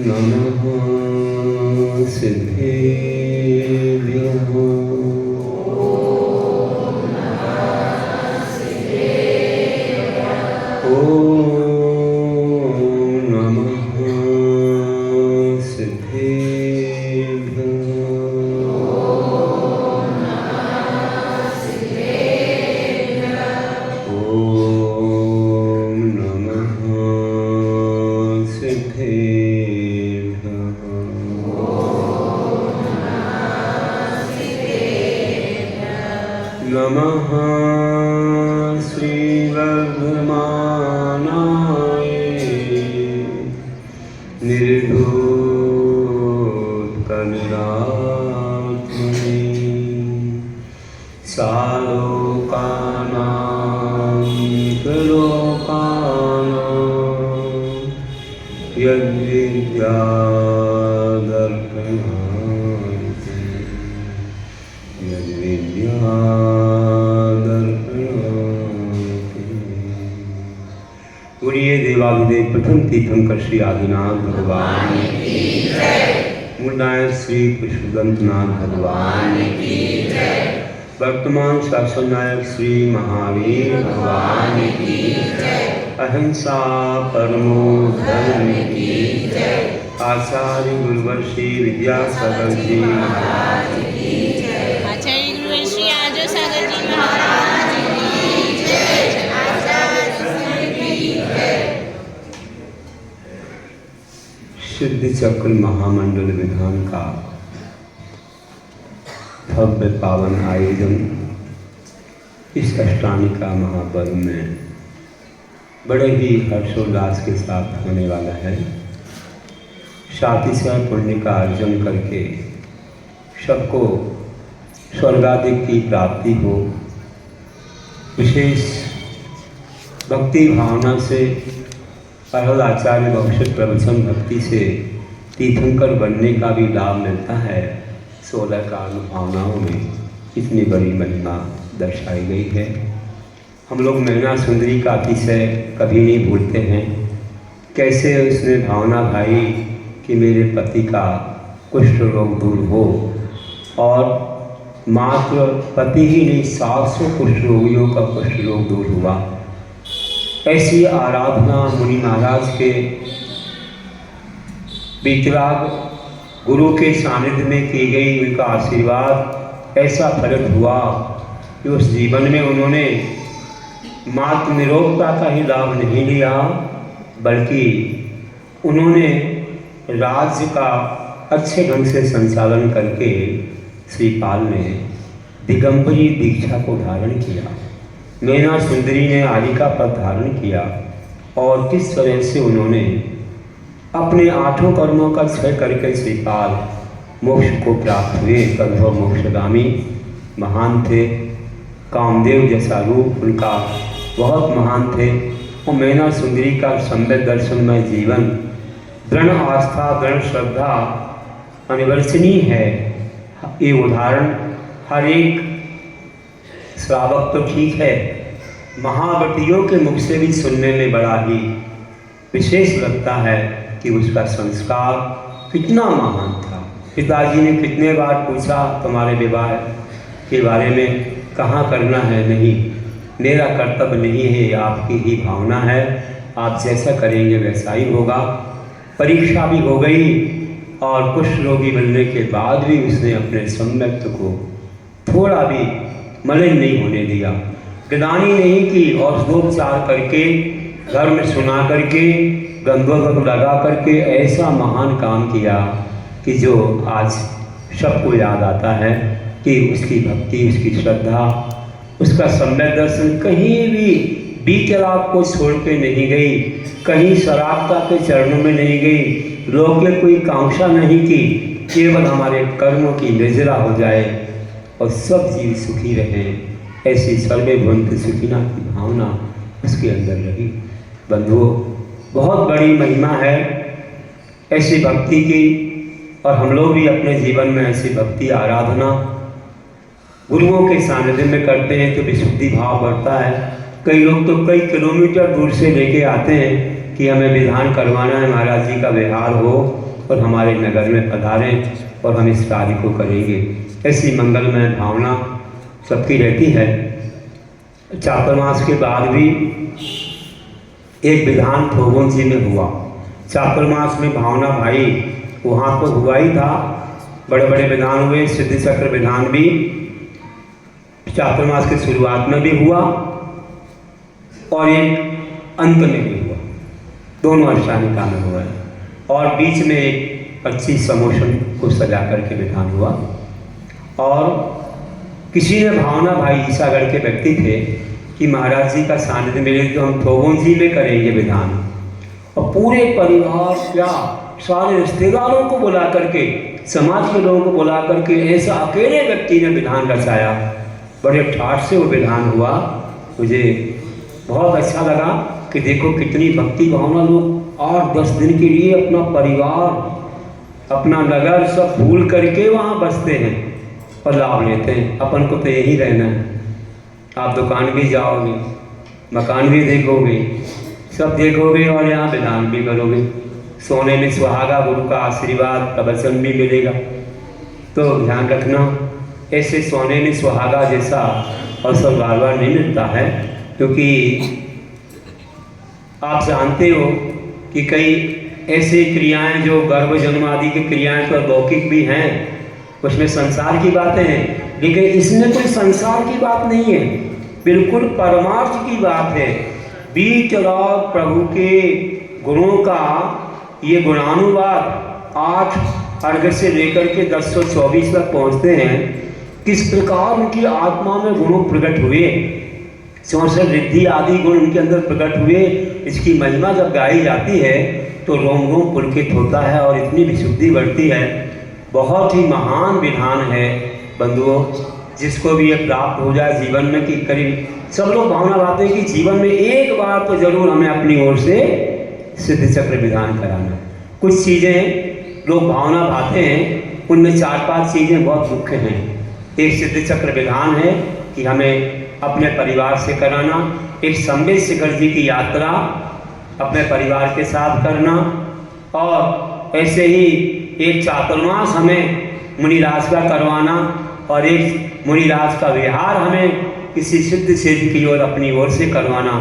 नमः सिद्धेभ्यः। नमः श्रीवर्धमानाय निर्धूतकनिरात्मने सालोकानां त्रिलोकानां यद्विद्यादर्पणार्थे बोलिए देवाधिदेव प्रथम तीर्थंकर श्री आदिनाथ भगवान की जय। मूलनायक श्री पुष्पदंतनाथ भगवान की जय। वर्तमान शासन नायक श्री महावीर भगवान की जय। अहिंसा परमो धर्म की जय। आचार्य गुरुवर श्री विद्यासागर जी महाराज की जय। आचार्य गुरुवर श्री आद्यसागर जी महाराज की जय। आचार्य की जय। सिद्धि चक्र महामंडल विधान का भव्य पावन आयोजन इस अष्टामी का महापर्व में बड़े ही हर्षोल्लास के साथ होने वाला है। साथ ही साथ पुण्य का अर्जन करके सबको स्वर्गादि की प्राप्ति हो, विशेष भक्ति भावना से अरहल आचार्य भविष्य प्रवचन भक्ति से तीर्थंकर बनने का भी लाभ मिलता है। 16 का अनुभावनाओं में इतनी बड़ी महिमा दर्शाई गई है। हम लोग मैना सुंदरी का अतिशय कभी नहीं भूलते हैं। कैसे उसने भावना भाई कि मेरे पति का कुष्ठ रोग दूर हो, और मात्र पति ही नहीं 700 कुष्ठ रोगियों का कुष्ठ रोग दूर हुआ। ऐसी आराधना मुनि महाराज के वितराग गुरु के सानिध्य में की गई, उनका आशीर्वाद ऐसा फलित हुआ कि उस जीवन में उन्होंने मात्र निरोगता का ही लाभ नहीं लिया, बल्कि उन्होंने राज्य का अच्छे ढंग से संचालन करके श्रीपाल ने दिगंबरी दीक्षा को धारण किया। मैना सुंदरी ने आदि का पद धारण किया, और किस तरह से उन्होंने अपने 8 कर्मों का क्षय करके श्रीपाल मोक्ष को प्राप्त हुए। कद्भव मोक्षगामी महान थे। कामदेव जैसा रूप उनका बहुत महान थे। और मैना सुंदरी का सम्यक दर्शनमय जीवन, दृढ़ आस्था, दृढ़ श्रद्धा अनिवर्चनीय है। ये उदाहरण हर एक श्रावक तो ठीक है, महावतियों के मुख से भी सुनने में बड़ा ही विशेष लगता है कि उसका संस्कार कितना महान था। पिताजी ने कितने बार पूछा तुम्हारे विवाह के बारे में, कहाँ करना है, नहीं, मेरा कर्तव्य नहीं है, आपकी ही भावना है, आप जैसा करेंगे वैसा ही होगा। परीक्षा भी हो गई, और कुष्ठ रोगी बनने के बाद भी उसने अपने सम्यक्त्व को थोड़ा भी मलिन नहीं होने दिया। गदानी नहीं की, औषधोपचार करके, घर में सुना करके, गंधोदक लगा करके ऐसा महान काम किया कि जो आज सबको याद आता है कि उसकी भक्ति, उसकी श्रद्धा, उसका सम्यक दर्शन कहीं भी बीतलाप को छोड़ के नहीं गई, कहीं शराबता के चरणों में नहीं गई, लोग के कोई कांक्षा नहीं की, केवल हमारे कर्मों की निर्जरा हो जाए और सब जीव सुखी रहे, ऐसी सर्वे भवन्तु सुखिनः की भावना उसके अंदर रही। बंधुओं, बहुत बड़ी महिमा है ऐसी भक्ति की, और हम लोग भी अपने जीवन में ऐसी भक्ति आराधना गुरुओं के सानिध्य में करते हैं तो विशुद्धि भाव बढ़ता है। कई लोग तो कई किलोमीटर दूर से लेके आते हैं कि हमें विधान करवाना है, महाराज जी का व्यवहार हो, और हमारे नगर में पधारें और हम इस कार्य को करेंगे। ऐसी मंगलमय भावना सबकी रहती है। चातुर्मास के बाद भी एक विधान थोगोन जी में हुआ। चातुर्मास में भावना भाई वहाँ तो हुआ ही था, बड़े बड़े विधान हुए, सिद्धि चक्र विधान भी चातुर्मास की शुरुआत में भी हुआ और एक अंत में भी हुआ, दोनों अर्चानिका में हुआ है। और बीच में एक 25 समोशन को सजा करके विधान हुआ। और किसी ने भावना भाई ईसागढ़ के व्यक्ति थे कि महाराज जी का सानिध्य मिले तो हम थोगोन जी में करेंगे विधान, और पूरे परिवार क्या सारे रिश्तेदारों को बुला करके, समाज के लोगों को बुला करके ऐसा अकेले व्यक्ति ने विधान रचाया। बड़े ठाठ से वो विधान हुआ। मुझे बहुत अच्छा लगा कि देखो कितनी भक्ति भावना, लोग 8-10 दिन के लिए अपना परिवार, अपना नगर सब भूल करके वहाँ बसते हैं और लाभ लेते हैं। अपन को तो यही रहना है। आप दुकान भी जाओगे, मकान भी देखोगे, सब देखोगे और यहाँ विधान भी करोगे। सोने में सुहागा, गुरु का आशीर्वाद, प्रवचन भी मिलेगा। तो ध्यान रखना, ऐसे सोने में सुहागा जैसा अवसर बार बार नहीं मिलता है, क्योंकि आप जानते हो कि कई ऐसी क्रियाएं जो गर्भ जन्म आदि की क्रियाएं तो लौकिक भी हैं, उसमें संसार की बातें हैं, लेकिन इसमें कोई संसार की बात नहीं है, बिल्कुल परमार्थ की बात है। बीच राग प्रभु के गुणों का ये गुणानुवाद 8 अर्घ से लेकर के 1024 तक पहुँचते हैं। किस प्रकार उनकी आत्मा में गुणों प्रकट हुए, 64 रिद्धि आदि गुण उनके अंदर प्रकट हुए, इसकी महिमा जब गाई जाती है तो रोम रोम पुलकित होता है और इतनी विशुद्धि बढ़ती है। बहुत ही महान विधान है बंधुओं, जिसको भी ये प्राप्त हो जाए जीवन में, कि करीब सब लोग भावना बातें कि जीवन में एक बार तो जरूर हमें अपनी ओर से सिद्ध चक्र विधान कराना। कुछ चीज़ें लोग भावना भाते हैं, उनमें 4-5 चीज़ें बहुत मुख्य हैं। एक सिद्ध चक्र विधान है कि हमें अपने परिवार से कराना, एक संवेद शिखर जी की यात्रा अपने परिवार के साथ करना, और ऐसे ही एक चातुर्मास हमें मुनिराज का करवाना, और एक मुनिराज का विहार हमें किसी सिद्ध क्षेत्र की ओर अपनी ओर से करवाना।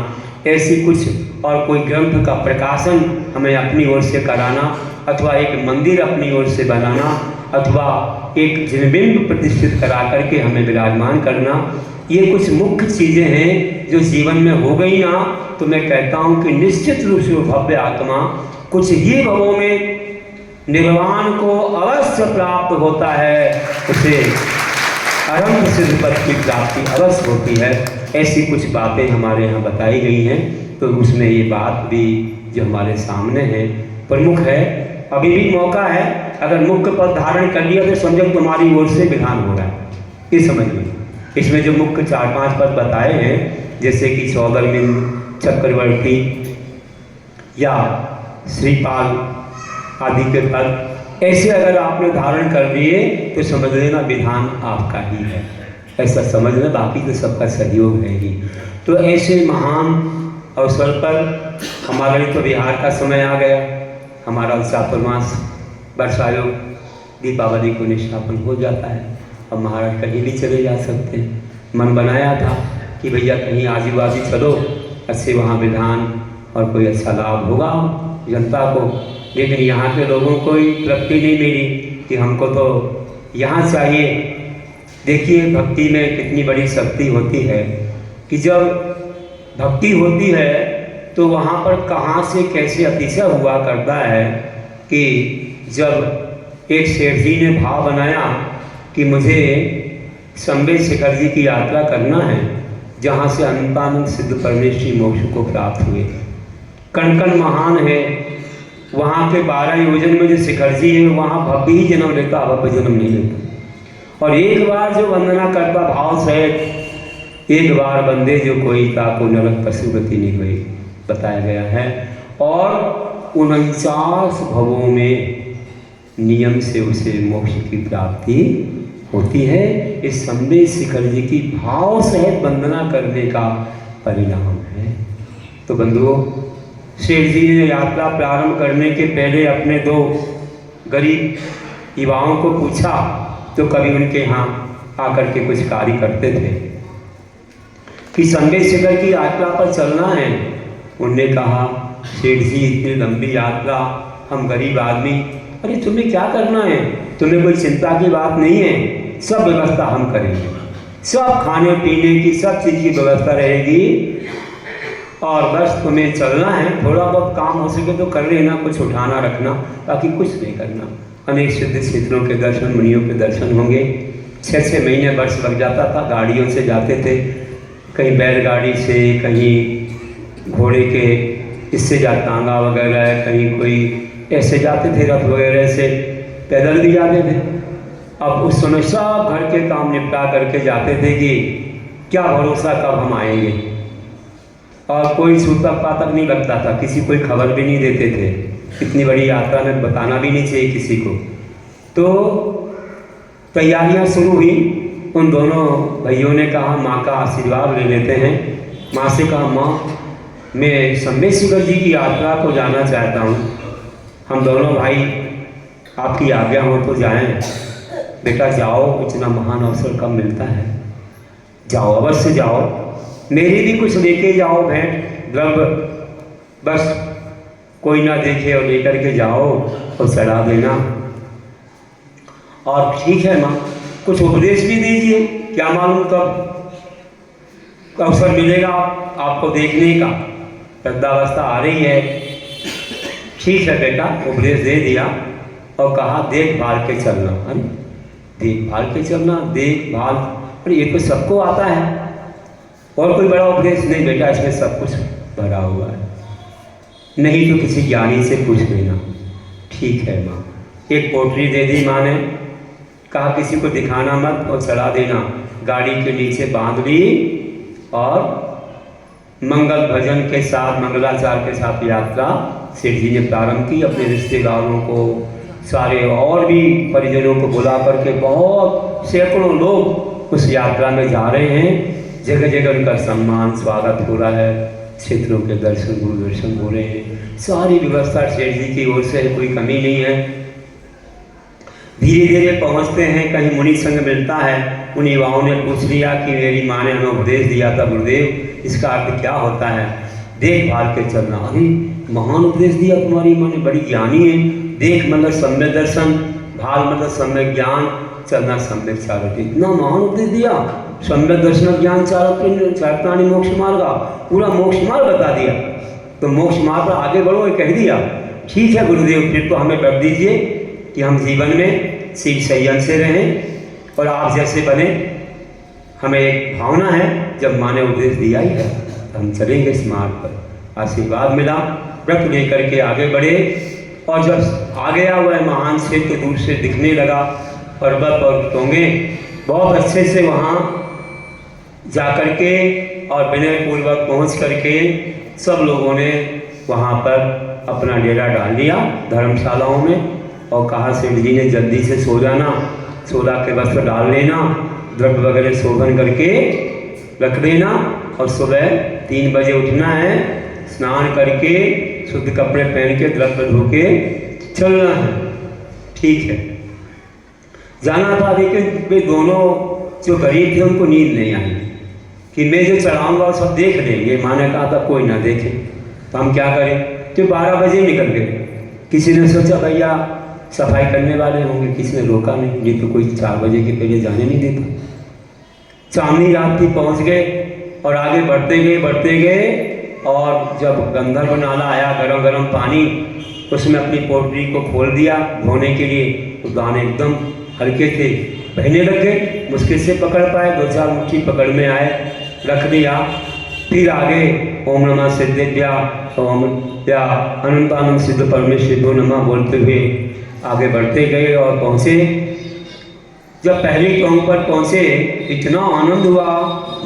ऐसी कुछ, और कोई ग्रंथ का प्रकाशन हमें अपनी ओर से कराना, अथवा एक मंदिर अपनी ओर से बनाना, अथवा एक जिनबिंब प्रतिष्ठित करा करके हमें विराजमान करना। ये कुछ मुख्य चीज़ें हैं जो जीवन में हो गई ना, तो मैं कहता हूँ कि निश्चित रूप से वो भव्य आत्मा कुछ ही भवों में निर्वाण को अवश्य प्राप्त होता है, उसे अरंभ सिद्ध पद की प्राप्ति अवश्य होती है। ऐसी कुछ बातें हमारे यहाँ बताई गई हैं, तो उसमें ये बात भी जो हमारे सामने है प्रमुख है। अभी भी मौका है, अगर मुख्य पद धारण कर लिया तो समझो तुम्हारी ओर से विधान हो रहा है, ये समझ लो। इसमें जो मुख्य 4-5 पद बताए हैं, जैसे कि सौगरमिंद, चक्रवर्ती या श्रीपाल आदि के पद, ऐसे अगर आपने धारण कर लिए तो समझ लेना विधान आपका ही है, ऐसा समझ लेना, बाकी तो सबका सहयोग है ही। तो ऐसे महान अवसर पर हमारे लिए तो विहार का समय आ गया। हमारा चातुर्मास वर्षायोग दीपावली को निष्ठापन हो जाता है। अब महाराज कहीं भी चले जा सकते हैं। मन बनाया था कि भैया कहीं आजू बाजू चलो, अच्छे वहाँ विधान और कोई अच्छा लाभ होगा जनता को, लेकिन यहाँ के लोगों को ही तृप्ति नहीं मिली कि हमको तो यहाँ चाहिए। देखिए भक्ति में कितनी बड़ी शक्ति होती है कि जब भक्ति होती है तो वहाँ पर कहाँ से कैसे अतिशय हुआ करता है कि जब एक शेर जी ने भाव बनाया कि मुझे संवेद शिखर जी की यात्रा करना है, जहाँ से अनंतानंद सिद्ध परमेश्वरी मोक्ष को प्राप्त हुए। कण कण महान है, वहाँ के 12 योजन में जो शिखर जी है वहाँ भव्य ही जन्म लेता, अभव्य जन्म नहीं लेता। और एक बार जो वंदना करता भाव से, एक बार बंदे जो कोई ताको नरक पशुगति नहीं हुई, बताया गया है। और 49 भवों में नियम से उसे मोक्ष की प्राप्ति होती है। इस संवेद शिखर जी की भाव सहित वंदना करने का परिणाम है। तो बंधुओं, शेर जी ने यात्रा प्रारंभ करने के पहले अपने 2 गरीब युवाओं को पूछा तो कभी उनके यहाँ आकर के कुछ कार्य करते थे कि संगे शिखर की यात्रा पर चलना है। उनने कहा, सेठ जी इतनी लंबी यात्रा, हम गरीब आदमी, अरे तुम्हें क्या करना है, तुम्हें कोई चिंता की बात नहीं है, सब व्यवस्था हम करेंगे, सब खाने पीने की सब चीज़ की व्यवस्था रहेगी और बस तुम्हें चलना है, थोड़ा बहुत काम हो सके तो कर लेना, कुछ उठाना रखना, बाकी कुछ नहीं करना। अनेक सिद्ध क्षेत्रों के दर्शन, मुनियों के दर्शन होंगे। 6-6 महीने वर्ष लग जाता था, गाड़ियों से जाते थे, कहीं बैलगाड़ी से, कहीं घोड़े के इससे टांगा वगैरह, कहीं कोई ऐसे जाते थे रथ वगैरह से, पैदल भी जाते थे। अब उस समय सब घर के काम निपटा करके जाते थे कि क्या भरोसा कब हम आएंगे, और कोई सूतक पातक नहीं लगता था, किसी कोई खबर भी नहीं देते थे, इतनी बड़ी यात्रा में बताना भी नहीं चाहिए किसी को। तो तैयारियां शुरू हुई। उन दोनों भाइयों ने कहा माँ का आशीर्वाद ले लेते हैं। माँ से कहा, माँ मैं सम्मेश्वर जी की यात्रा को जाना चाहता हूँ, हम दोनों भाई आपकी आज्ञा हो तो जाएं। बेटा जाओ, इतना महान अवसर कब मिलता है, जाओ, अवश्य जाओ, मेरी भी कुछ लेके जाओ, भेंट द्रव्य, बस कोई ना देखे और लेकर के जाओ और चढ़ा देना। और ठीक है माँ, कुछ उपदेश भी दीजिए, क्या मालूम कब अवसर मिलेगा आपको देखने का, वृद्धावस्था आ रही है। ठीक है बेटा, उपदेश दे दिया और कहा देखभाल के चलना। अरे देखभाल के चलना, देखभाल, अरे ये तो सबको आता है, और कोई बड़ा उपदेश नहीं बेटा, इसमें सब कुछ भरा हुआ है, नहीं तो किसी ज्ञानी से पूछ लेना। ठीक है माँ। एक पोटली दे दी माँ ने, कहा किसी को दिखाना मत और चढ़ा देना, गाड़ी के नीचे बांध ली और मंगल भजन के साथ, मंगलाचार के साथ यात्रा सेठ जी ने प्रारंभ की। अपने रिश्तेदारों को, सारे और भी परिजनों को बुला करके बहुत सैकड़ों लोग उस यात्रा में जा रहे हैं। जगह जगह उनका सम्मान, स्वागत हो रहा है, क्षेत्रों के दर्शन, गुरु दर्शन हो रहे हैं, सारी व्यवस्था सेठ जी की ओर से है, कोई कमी नहीं है। धीरे धीरे पहुंचते हैं, कहीं मुनि संग मिलता है। उन युवाओं ने पूछ लिया कि मेरी माँ ने हमें उपदेश दिया था गुरुदेव, इसका अर्थ क्या होता है? देखभाल के चलना। अरे महान उपदेश दिया तुम्हारी माँ ने, बड़ी ज्ञानी है। देख मतलब सम्यक दर्शन, भाल मतलब सम्यक ज्ञान, चलना सम्यक चारित्र। इतना महान उपदेश दिया, सम्यक दर्शन ज्ञान चारित्राणि मोक्ष मार्ग, पूरा मोक्ष मार्ग बता दिया। तो मोक्ष मार्ग पर आगे बढ़ो ये कह दिया। ठीक है गुरुदेव, फिर तो हमें कर दीजिए कि हम जीवन में शील संयम से रहें और आप जैसे बने। हमें एक भावना है, जब माँ ने उपदेश दिया ही है तो हम चलेंगे इस मार्ग पर। आशीर्वाद मिला, व्रत लेकर के आगे बढ़े और जब आ गया वह महान क्षेत्र दूर से दिखने लगा, पर्वत और टोंगे, बहुत अच्छे से वहाँ जाकर के और विनय पूर्वक पहुँच करके सब लोगों ने वहाँ पर अपना डेरा डाल लिया धर्मशालाओं में, और कहा सेठ जी ने जल्दी से सो जाना, सोला के वस्त्र डाल लेना, द्रव्य वगैरह शोभन करके रख देना और सुबह 3 बजे उठना है, स्नान करके शुद्ध कपड़े पहन के द्रव्य धो के चलना है। ठीक है, जाना था, लेकिन वे दोनों जो गरीब थे उनको नींद नहीं आई कि मैं जो चढ़ाऊँगा वो सब देख लेंगे। माँ ने कहा था कोई ना देखे, तो हम क्या करें? तो 12 बजे निकल गए। किसी ने सोचा भैया सफाई करने वाले होंगे, किसी ने रोका नहीं, ये तो कोई 4 बजे के पहले जाने नहीं देता। चांदनी रात थी, पहुँच गए और आगे बढ़ते गए और जब गंधर्व नाला आया, गरम गरम पानी, उसमें अपनी पोटली को खोल दिया धोने के लिए। तो दाने एकदम हल्के थे, बहने लग गए, मुश्किल से पकड़ पाए, 2-4 मुट्ठी पकड़ में आए, रख दिया। फिर आगे ओम नमः सिद्धेभ्या ओम या अनंतानंद सिद्ध परमेश्वरो नमः बोलते हुए आगे बढ़ते गए और पहुँचे। जब पहली टोंग पर पहुँचे, इतना आनंद हुआ,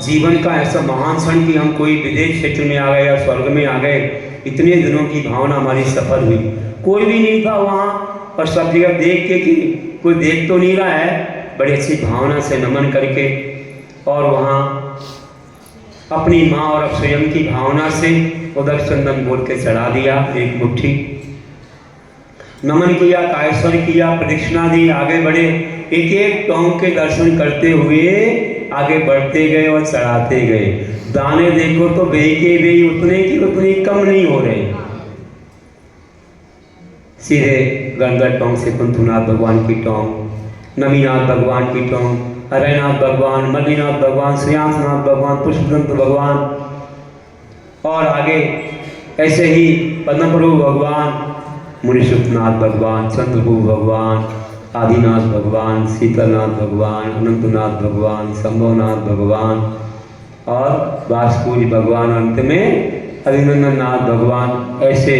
जीवन का ऐसा महान क्षण कि हम कोई विदेश क्षेत्र में आ गए या स्वर्ग में आ गए। इतने दिनों की भावना हमारी सफल हुई। कोई भी नहीं था वहाँ, और सब जगह देख के कि कोई देख तो नहीं रहा है, बड़ी अच्छी भावना से नमन करके और वहाँ अपनी माँ और स्वयं की भावना से उदक चंदन बोल के चढ़ा दिया 1 मुट्ठी। नमन किया, कायस्वर किया, प्रदक्षिणा दी, आगे बढ़े। एक एक टोंक के दर्शन करते हुए आगे बढ़ते गए और चढ़ाते गए। दाने देखो तो बेई के बेई उतने की उतने कम नहीं हो रहे। सीधे गंगा टोंक से कुंथुनाथ भगवान की टोंक, नवीनाथ भगवान की टोंक, हरयनाथ भगवान, मल्लीनाथ भगवान, श्रेयांसनाथ भगवान, पुष्पदंत भगवान, और आगे ऐसे ही पद्मप्रभु भगवान, मुनिसुखनाथ भगवान, चंद्रप्रभु भगवान, आदिनाथ भगवान, शीतलनाथ भगवान, अनंतनाथ भगवान, शंभुनाथ भगवान और वासुकी भगवान, अंत में अभिनंदन नाथ भगवान। ऐसे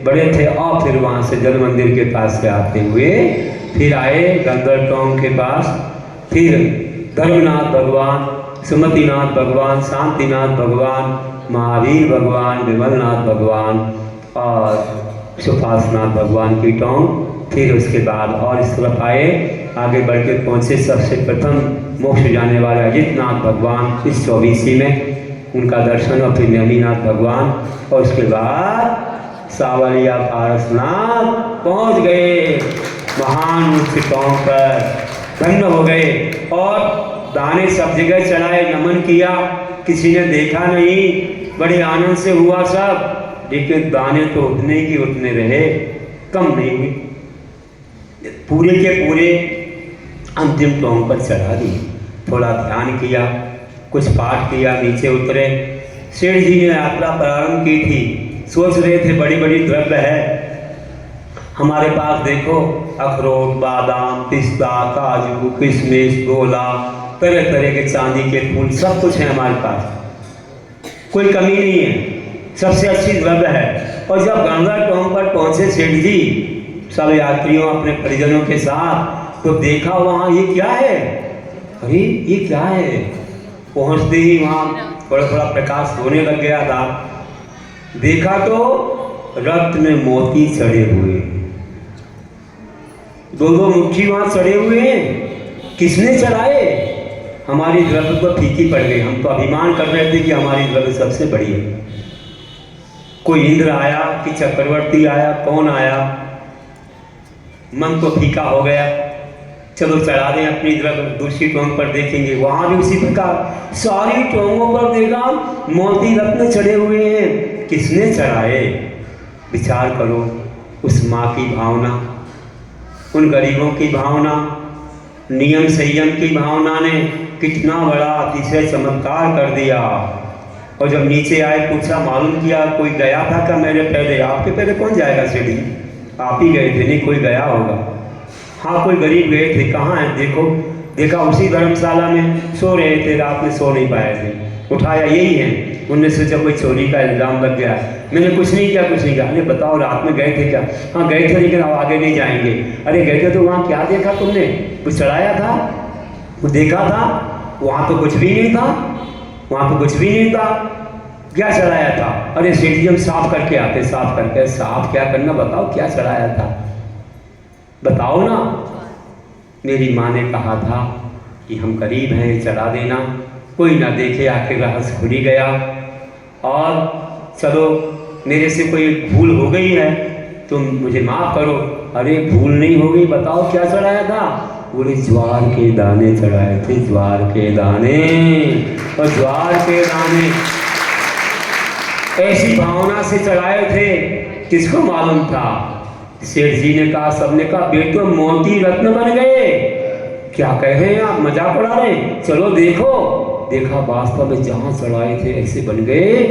बड़े थे। और फिर वहाँ से जल मंदिर के पास से आते हुए फिर आए गंगर टोंक के पास। फिर धर्मनाथ भगवान, सुमतिनाथ भगवान, शांतिनाथ भगवान, महावीर भगवान, विमलनाथ भगवान और सुपासनाथ भगवान की टोंक। फिर उसके बाद और इस तरफ आए, आगे बढ़ के पहुँचे सबसे प्रथम मोक्ष जाने वाले अजितनाथ भगवान इस 24 में, उनका दर्शन, और फिर नेमिनाथ भगवान, और उसके बाद सावलिया पारसनाथ पहुँच गए महान उच्च टोंक पर, धन्य हो गए। और दाने सब जगह चढ़ाए, नमन किया, किसी ने देखा नहीं, बड़े आनंद से हुआ सब। लेकिन दाने तो उतने की उतने रहे, कम नहीं हुई। पूरे के पूरे अंतिम टोंक पर चढ़ा दिए। थोड़ा ध्यान किया, कुछ पाठ किया, नीचे उतरे। सेठ जी ने यात्रा प्रारंभ की थी, सोच रहे थे बड़ी बड़ी द्रव्य है हमारे पास, देखो अखरोट, बादाम, पिस्ता, काजू, किशमिश, गोला, तरह तरह के चांदी के फूल, सब कुछ है हमारे पास, कोई कमी नहीं है, सबसे अच्छी द्रव्य है। और जब गंगा टोंक पर पहुंचे सेठ जी सब यात्रियों अपने परिजनों के साथ, तो देखा वहाँ ये क्या है, अरे ये क्या है। पहुँचते ही वहाँ थोड़ा थोड़ा प्रकाश होने लग गया था। देखा तो रक्त में मोती चढ़े हुए, दो दो मुट्ठी वहाँ चढ़े हुए हैं। किसने चढ़ाए? हमारी द्रव्य तो फीकी पड़ गई। हम तो अभिमान कर रहे थे कि हमारी द्रव्य सबसे बड़ी है। कोई इंद्र आया कि चक्रवर्ती आया, कौन आया, मन तो फीका हो गया। चलो चढ़ा दें अपनी द्रव्य, दूसरी टोंक पर देखेंगे, वहां भी उसी प्रकार सारी टोंगों पर देखा मोती रत्न चढ़े हुए हैं। किसने चढ़ाए? विचार करो, उस माँ की भावना, उन गरीबों की भावना, नियम संयम की भावना ने कितना बड़ा अतिशय चमत्कार कर दिया। और जब नीचे आए, पूछा, मालूम किया, कोई गया था क्या मेरे पहले? आपके पहले कौन जाएगा सीढ़ी, आप ही गए थे? नहीं, कोई गया होगा। हाँ, कोई गरीब गए थे। कहाँ है? देखो, देखा उसी धर्मशाला में सो रहे थे, रात में सो नहीं पाए थे। उठाया, यही है। उनने सोचा कोई चोरी का इल्ज़ाम लग गया। मैंने कुछ नहीं किया, कुछ नहीं किया। अरे बताओ, रात में गए थे क्या? हाँ गए थे, लेकिन अब आगे नहीं जाएंगे। अरे गए थे तो वहाँ क्या देखा तुमने? कुछ चढ़ाया था? वो देखा था? वहाँ तो कुछ भी नहीं था, वहाँ तो कुछ भी नहीं था। क्या चढ़ाया था? अरे सेठ जी, हम साफ करके आते, साफ करके। साफ क्या करना, बताओ क्या चढ़ाया था, बताओ ना। मेरी माँ ने कहा था कि हम गरीब हैं, चढ़ा देना, कोई ना देखे, आखिर रहस्य खुल ही गया। और चलो, मेरे से कोई भूल हो गई है, तुम मुझे माफ़ करो। अरे भूल नहीं हो गई, बताओ क्या चढ़ाया था? बोले ज्वार के दाने चढ़ाए थे, ज्वार के दाने। और ज्वार के दाने ऐसी भावना से चढ़ाए थे, किसको मालूम था? सेठ जी ने कहा, सबने कहा, बेटो मोती रत्न बन गए। क्या कह रहे हैं आप, मजाक उड़ा रहे हैं? चलो देखो। देखा, वास्तव में जहाँ चढ़ाए थे ऐसे बन गए।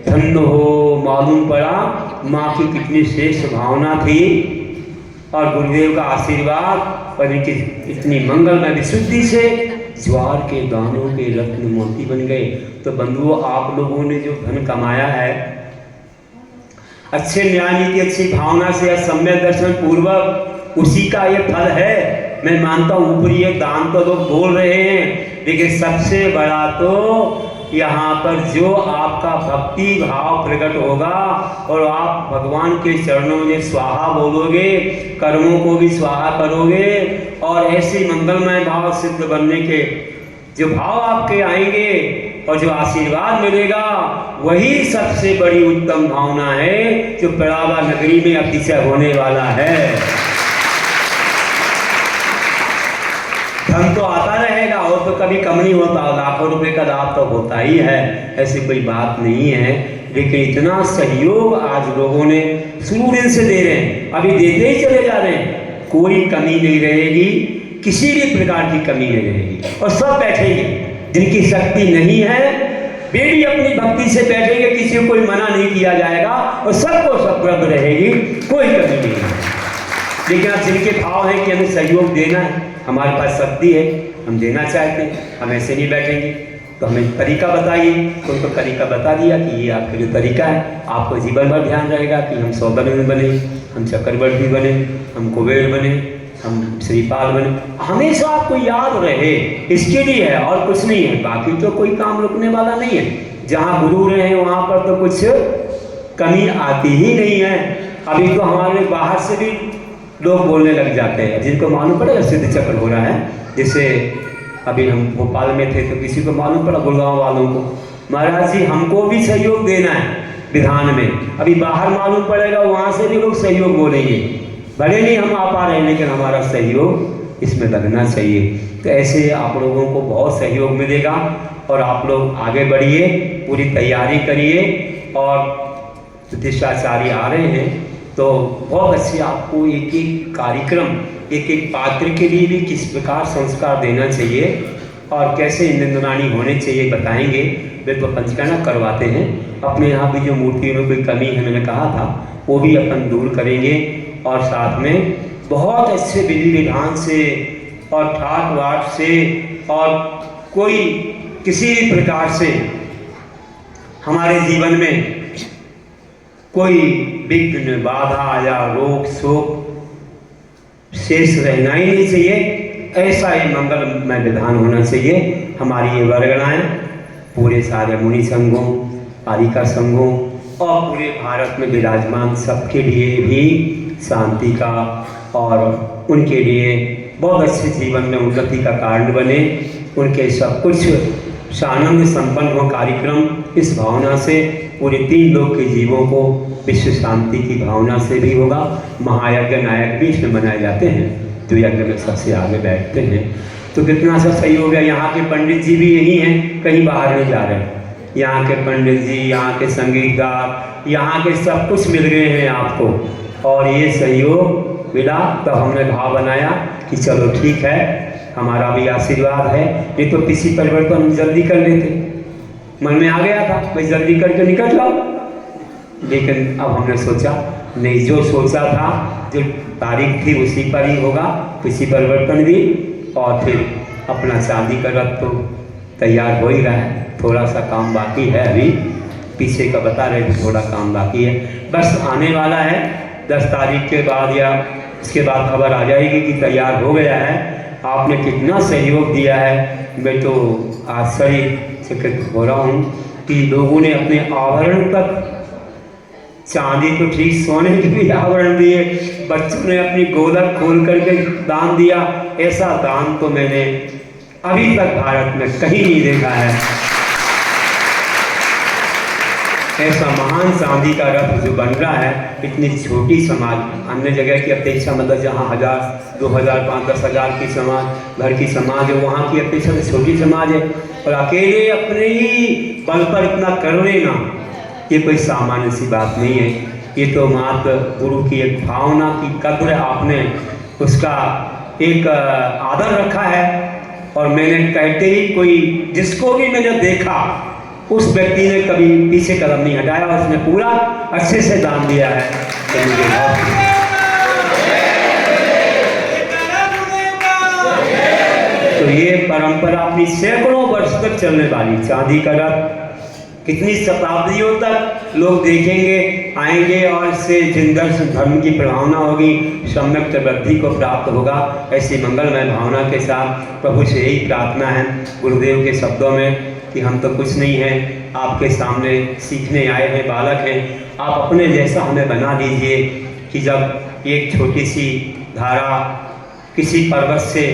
धन्य हो, मालूम पड़ा माँ की कितनी श्रेष्ठ भावना थी और गुरुदेव का आशीर्वाद और इनकी इतनी मंगलमय विशुद्धि से ज्वार के दानों के रत्न मोती बन गए। तो बंधुओं, आप लोगों ने जो धन कमाया है, अच्छे न्याय नीति, अच्छी भावना से, सम्यक दर्शन पूर्वक, उसी का ये फल है। मैं मानता हूँ ऊपरी ये दान तो लोग बोल रहे हैं, लेकिन सबसे बड़ा तो यहाँ पर जो आपका भक्ति भाव प्रकट होगा और आप भगवान के चरणों में स्वाहा बोलोगे, कर्मों को भी स्वाहा करोगे और ऐसे मंगलमय भाव सिद्ध बनने के जो भाव आपके आएंगे, और जो आशीर्वाद मिलेगा वही सबसे बड़ी उत्तम भावना है जो पिड़ावा नगरी में अतिशय होने वाला है। धन तो आता रहेगा और तो कभी कम नहीं होता, लाखों रुपए का लाभ तो होता ही है, ऐसी कोई बात नहीं है। लेकिन इतना सहयोग आज लोगों ने शुरू दिन से दे रहे हैं, अभी देते ही चले जा रहे हैं, कोई कमी नहीं रहेगी, किसी भी प्रकार की कमी नहीं रहेगी। और सब बैठेंगे, जिनकी शक्ति नहीं है वे भी अपनी भक्ति से बैठेंगे, किसी को कोई मना नहीं किया जाएगा और सबको सब रहेगी, कोई कमी नहीं है। लेकिन अब जिनके भाव है कि हमें सहयोग देना है, हमारे पास शक्ति है, हम देना चाहते हैं, हम ऐसे नहीं बैठेंगे, तो हमें तरीका बताइए। तो उनको तरीका बता दिया कि ये आपका जो तरीका है, आपको जीवन भर ध्यान रहेगा कि हम सौदागर बने, हम चक्रवर्ती बने, हम कुबेर बने, हम श्रीपाल बने, हमेशा आपको याद रहे, इसके लिए है और कुछ नहीं है। बाकी तो कोई काम रुकने वाला नहीं है। जहाँ गुरु रहे वहाँ पर तो कुछ कमी आती ही नहीं है। अभी तो हमारे बाहर से भी लोग बोलने लग जाते हैं, जिनको मालूम पड़ेगा सिद्ध चक्र हो रहा है। जैसे अभी हम भोपाल में थे तो किसी को मालूम पड़ा, गुड़गांव वालों को, महाराज जी हमको भी सहयोग देना है विधान में। अभी बाहर मालूम पड़ेगा, वहाँ से भी लोग सहयोग बोलेंगे, भले नहीं हम आ पा रहे हैं लेकिन हमारा सहयोग इसमें लगना चाहिए। तो ऐसे आप लोगों को बहुत सहयोग मिलेगा और आप लोग आगे बढ़िए, पूरी तैयारी करिए। और प्रतिष्ठाचार्य आ रहे हैं तो बहुत अच्छे आपको एक एक कार्यक्रम, एक एक पात्र के लिए भी किस प्रकार संस्कार देना चाहिए और कैसे निंदनानी होने चाहिए बताएंगे। वे तो पंचकर्मा करवाते हैं। अपने यहाँ भी जो मूर्तियों में कोई कमी है, मैंने कहा था, वो भी अपन दूर करेंगे। और साथ में बहुत अच्छे विधि विधान से और ठाट वाट से और कोई किसी भी प्रकार से हमारे जीवन में कोई विघ्न बाधा या रोक शोक शेष रहना ही नहीं चाहिए। ऐसा ही मंगलमय विधान होना चाहिए। हमारी ये वर्गणाएँ पूरे सारे मुनि संघों, पालिका संघों और पूरे भारत में विराजमान सबके लिए भी शांति का और उनके लिए बहुत अच्छे जीवन में उन्नति का कारण बने, उनके सब कुछ सानंद संपन्न हो कार्यक्रम। इस भावना से पूरे 3 लोक के जीवों को विश्व शांति की भावना से भी होगा। महायज्ञ नायक भी इसमें मनाए जाते हैं, जो यज्ञ में सबसे आगे बैठते हैं। तो कितना सा सही हो गया। यहाँ के पंडित जी भी यही हैं, कहीं बाहर नहीं जा रहे। यहाँ के पंडित जी, यहाँ के संगीतकार, यहाँ के सब कुछ मिल गए हैं आपको। और ये सहयोग मिला तो हमने भाव बनाया कि चलो ठीक है, हमारा भी आशीर्वाद है। ये तो किसी परिवर्तन हम जल्दी कर लेते, मन में आ गया था भाई जल्दी करके निकल जाओ, लेकिन अब हमने सोचा नहीं, जो सोचा था, जो तारीख थी उसी पर ही होगा, किसी परिवर्तन भी। और फिर अपना शादी का रथ तो तैयार हो ही रहा है, थोड़ा सा काम बाकी है, अभी पीछे का बता रहे थे, थोड़ा काम बाकी है, बस आने वाला है। 10 तारीख के बाद या इसके बाद खबर आ जाएगी कि तैयार हो गया है। आपने कितना सहयोग दिया है, मैं तो आश्चर्यचकित हो रहा हूँ कि लोगों ने अपने आभरण तक, चांदी तो ठीक, सोने के भी आभरण दिए, बच्चों ने अपनी गोलक खोल करके दान दिया। ऐसा दान तो मैंने अभी तक भारत में कहीं नहीं देखा है। ऐसा महान चांदी का रथ जो बन रहा है, इतनी छोटी समाज, अन्य जगह की अपेक्षा, मतलब जहाँ 1000, 2000, 5-10 की समाज, घर की समाज है, वहाँ की अपेक्षा से छोटी समाज है। और अकेले अपने ही बल पर इतना कर लेना, ये कोई सामान्य सी बात नहीं है। ये तो मात्र गुरु की एक भावना की कद्र, आपने उसका एक आदर रखा है। और मैंने कहते ही कोई, जिसको भी मैंने देखा, उस व्यक्ति ने कभी पीछे कदम नहीं हटाया, उसने पूरा अच्छे से दान दिया है। तो ये परंपरा अपनी सैकड़ों वर्ष तक चलने वाली चांदी का रथ, कितनी शताब्दियों तक लोग देखेंगे, आएंगे और इससे जिंदर्श धर्म की प्रभावना होगी, सम्यक वृद्धि को प्राप्त होगा। ऐसी मंगलमय भावना के साथ प्रभु से यही प्रार्थना है गुरुदेव के शब्दों में कि हम तो कुछ नहीं हैं, आपके सामने सीखने आए हैं, बालक हैं, आप अपने जैसा हमें बना दीजिए कि जब एक छोटी सी धारा किसी पर्वत से,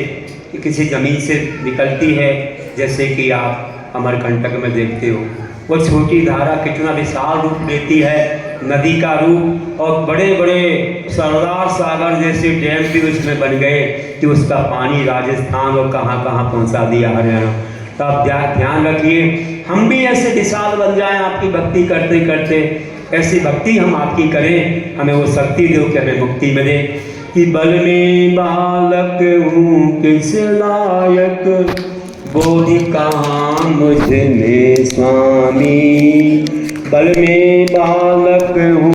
किसी ज़मीन से निकलती है, जैसे कि आप अमरकंटक में देखते हो। वो छोटी धारा कितना विशाल रूप लेती है, नदी का रूप, और बड़े बड़े सरदार सागर जैसे डैम भी उसमें बन गए कि उसका पानी राजस्थान और कहाँ कहाँ पहुँचा दिया, हरियाणा। तो आप ध्यान रखिए, हम भी ऐसे विशाल बन जाएं आपकी भक्ति करते करते। ऐसी भक्ति हम आपकी करें, हमें वो शक्ति दो कि हमें मुक्ति मिले। कि बल में बालक हूँ किस लायक, बोधि कहाँ मुझ में स्वामी। बल में बालक हूँ